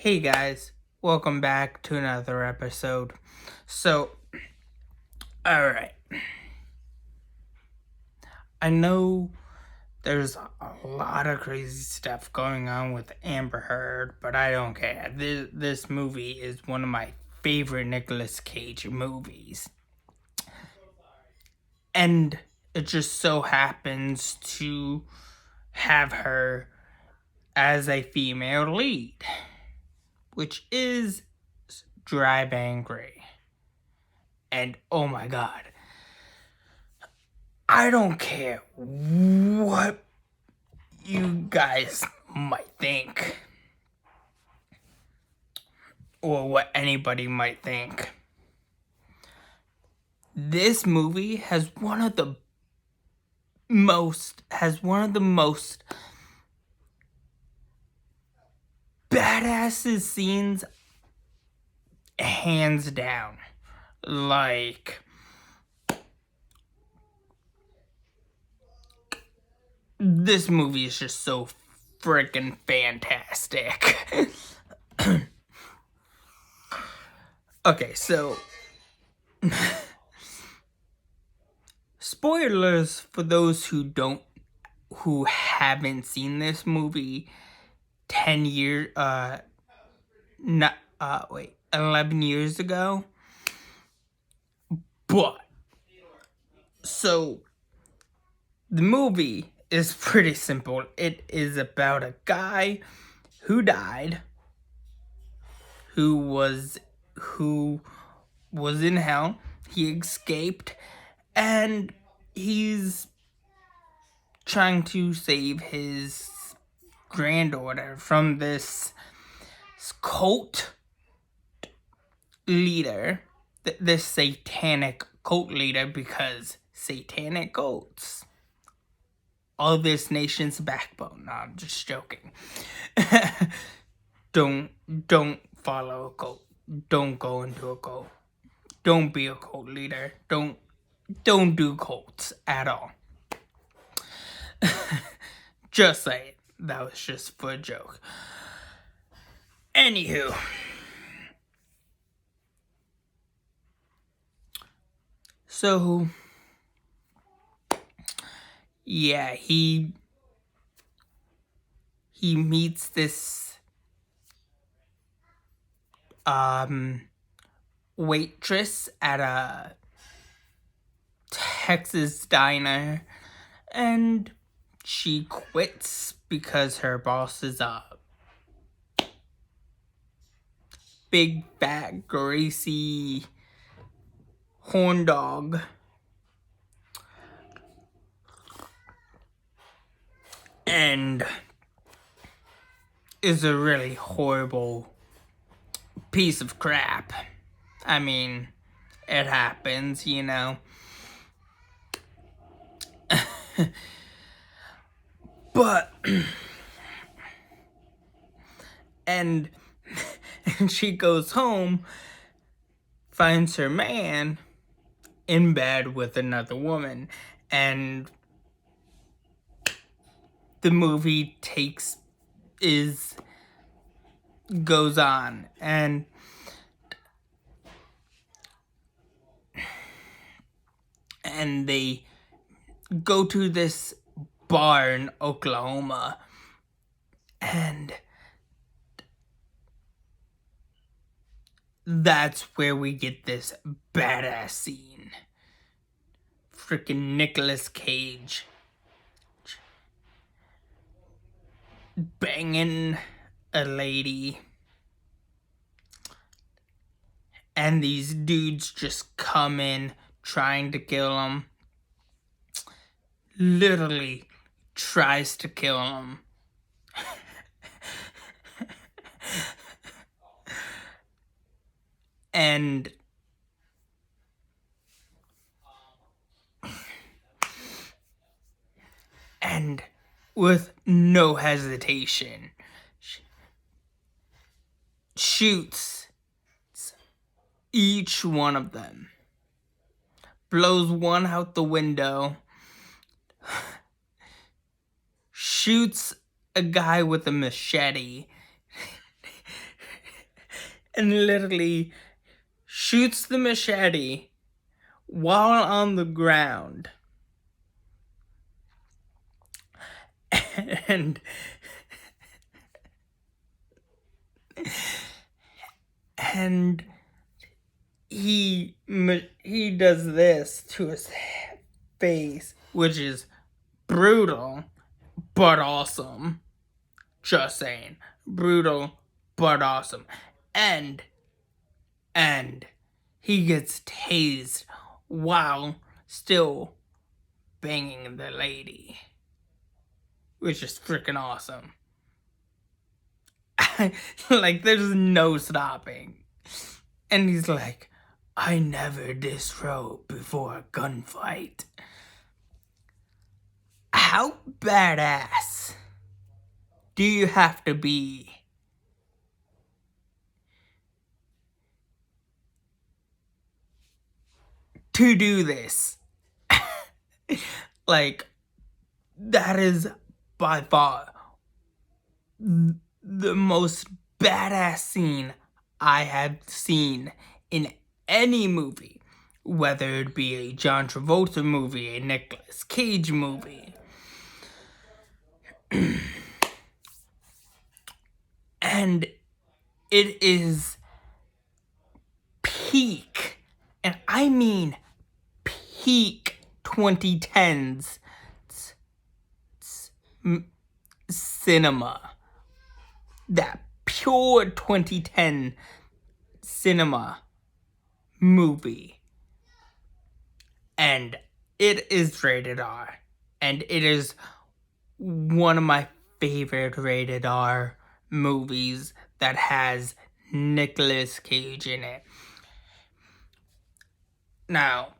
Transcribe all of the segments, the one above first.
Hey guys, welcome back to another episode. So, alright, I know there's a lot of crazy stuff going on with Amber Heard, but I don't care. This movie is one of my favorite Nicolas Cage movies. And it just so happens to have her as a female lead, which is Drive Angry. And oh my god, I don't care what you guys might think or what anybody might think. This movie has one of the most badass scenes hands down. Like, this movie is just so freaking fantastic. Okay, so spoilers for those who haven't seen this movie 11 years ago. But so the movie is pretty simple. It is about a guy who died, who was in hell. He escaped, and he's trying to save his granddaughter from this cult leader, this satanic cult leader, because satanic cults are this nation's backbone. No, I'm just joking. Don't follow a cult. Don't go into a cult. Don't be a cult leader. Don't do cults at all. Just say it. That was just for a joke. Anywho. So, yeah, he meets this waitress at a Texas diner, and she quits because her boss is a big, fat, greasy horn dog. And is a really horrible piece of crap. I mean, it happens, you know. But and she goes home, finds her man in bed with another woman, and the movie goes on, and they go to this bar in Oklahoma, and that's where we get this badass scene. Freaking Nicolas Cage banging a lady, and these dudes just come in trying to kill him. Literally tries to kill him. And with no hesitation, shoots each one of them, blows one out the window, shoots a guy with a machete, and literally shoots the machete while on the ground. And he does this to his face, which is brutal but awesome. Just saying, brutal but awesome. And he gets tased while still banging the lady, which is freaking awesome. Like, there's no stopping. And he's like, I never disrobe before a gunfight. How badass do you have to be to do this? Like, that is by far the most badass scene I have seen in any movie, whether it be a John Travolta movie, a Nicolas Cage movie. And it is peak, and I mean peak 2010s cinema. That pure 2010 cinema movie. And it is rated R. And it is one of my favorite rated R movies that has Nicolas Cage in it. Now,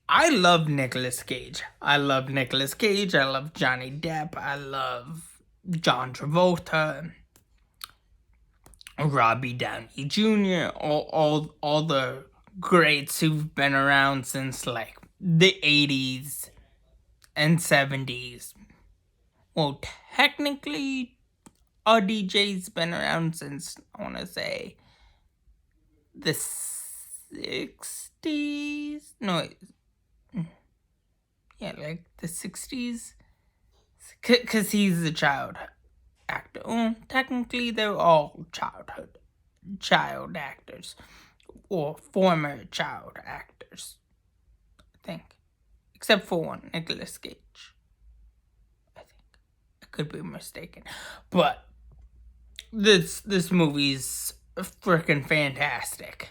I love Nicolas Cage. I love Nicolas Cage. I love Johnny Depp. I love John Travolta, Robbie Downey Jr., all the greats who've been around since like the 80s and 70s. Well, technically, RDJ's been around since, I want to say, the 60s? No, yeah, like the 60s? Because he's a child actor. Well, technically, they're all child actors. Or former child actors, I think. Except for one, Nicolas Cage. I think. I could be mistaken. But this movie's freaking fantastic.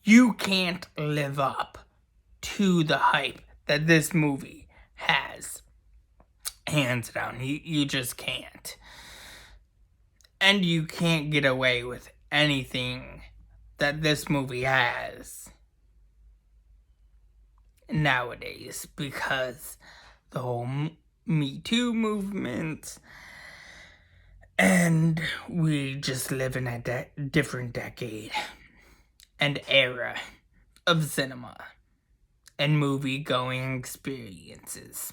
You can't live up to the hype that this movie has. Hands down, you just can't. And you can't get away with anything that this movie has nowadays, because the whole Me Too movement, and we just live in a different decade and era of cinema and movie-going experiences.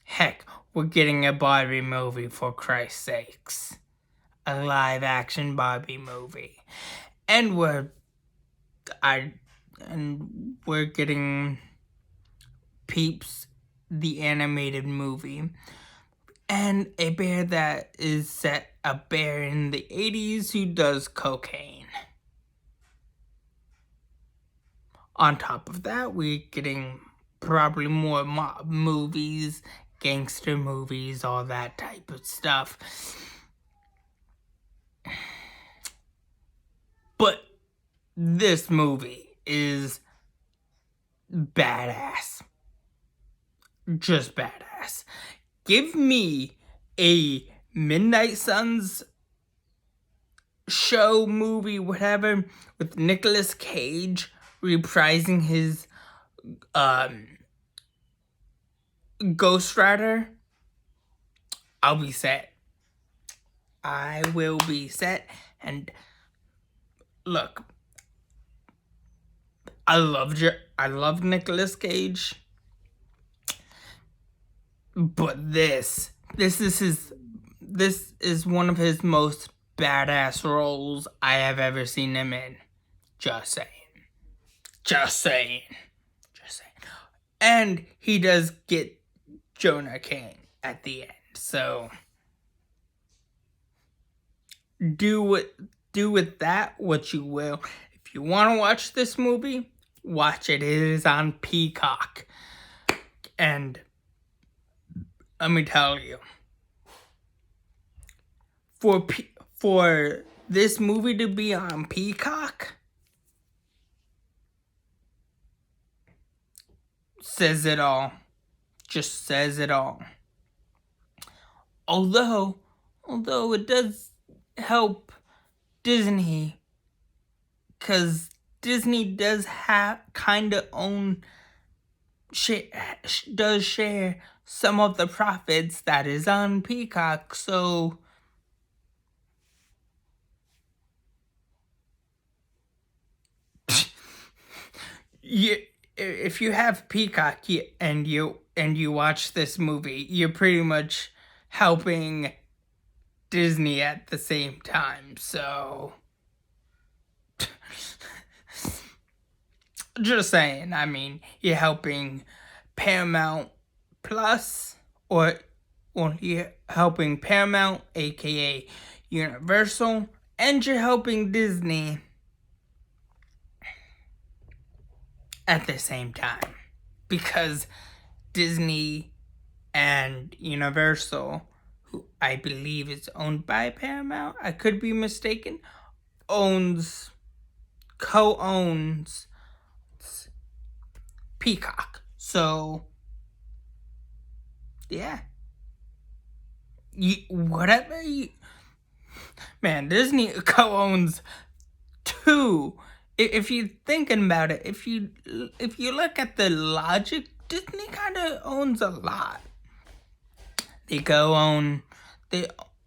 Heck, we're getting a Barbie movie, for Christ's sakes. A live-action Barbie movie. And we're getting Peeps, the animated movie. And a bear that is set, a bear in the 80s who does cocaine. On top of that, we're getting probably more mob movies, gangster movies, all that type of stuff. But this movie is badass. Just badass. Give me a Midnight Suns show, movie, whatever, with Nicolas Cage reprising his Ghost Rider. I'll be set. I will be set. And look, I love Nicolas Cage, but this is this is one of his most badass roles I have ever seen him in. Just saying. Just saying. Just saying. And he does get Jonah King at the end. So do with that what you will. If you want to watch this movie, watch it. It is on Peacock. And let me tell you, for this movie to be on Peacock says it all. Just says it all. Although it does help Disney, because Disney does kind of does share some of the profits that is on Peacock, so if you have Peacock and you watch this movie, you're pretty much helping Disney at the same time. So just saying, I mean, you're helping Paramount Plus, or you're helping Paramount, aka Universal, and you're helping Disney at the same time, because Disney and Universal, who I believe is owned by Paramount, I could be mistaken, co-owns Peacock. So yeah, man, Disney co-owns two. If you're thinking about it, if you look at the logic, Disney kind of owns a lot. They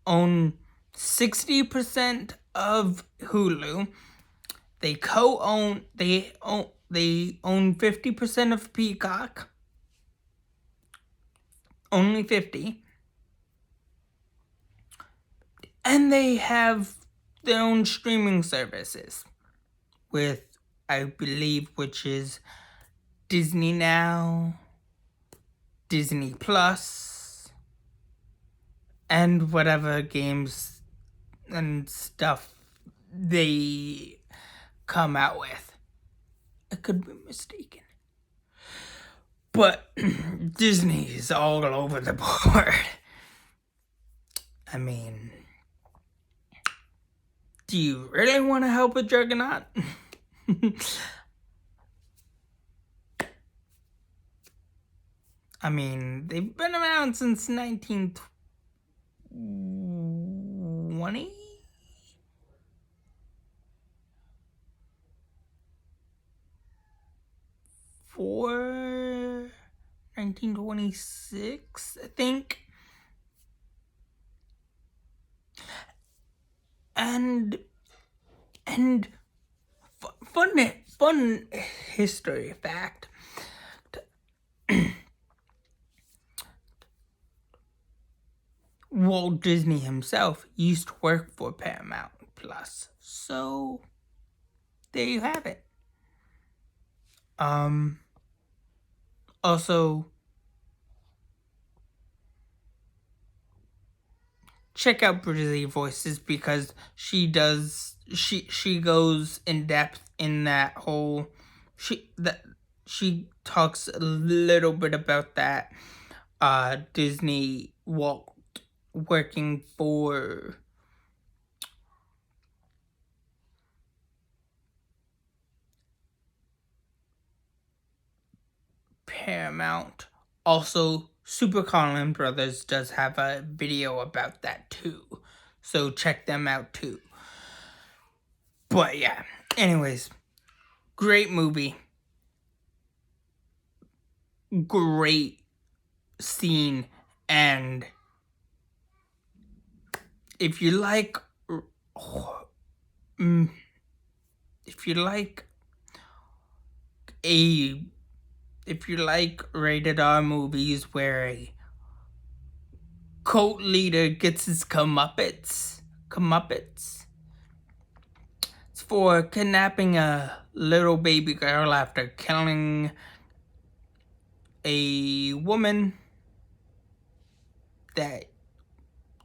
own 60% of Hulu. They own 50% of Peacock. Only 50. And they have their own streaming services, with, I believe, which is Disney Now, Disney Plus, and whatever games and stuff they come out with. I could be mistaken. But Disney is all over the board. I mean, do you really want to help a juggernaut? I mean, they've been around since 1920? For 1926, I think. And fun history fact. Walt Disney himself used to work for Paramount Plus. So there you have it. Also, check out Brizzy Voices, because she goes in depth in that whole, she talks a little bit about that Disney Walt working for Paramount. Also, Super Colin Brothers does have a video about that too, so check them out too. But yeah, anyways, great movie, great scene, and if you like rated R movies where cult leader gets his comeuppance. It's for kidnapping a little baby girl after killing a woman that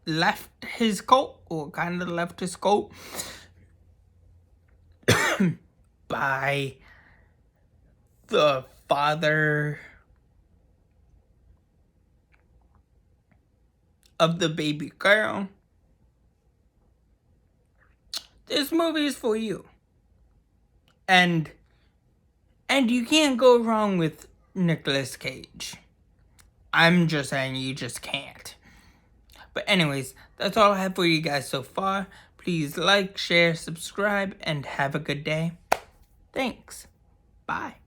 left his cult, or kind of left his cult, by the father of the baby girl. This movie is for you. And you can't go wrong with Nicolas Cage. I'm just saying, you just can't. But anyways, that's all I have for you guys so far. Please like, share, subscribe, and have a good day. Thanks. Bye.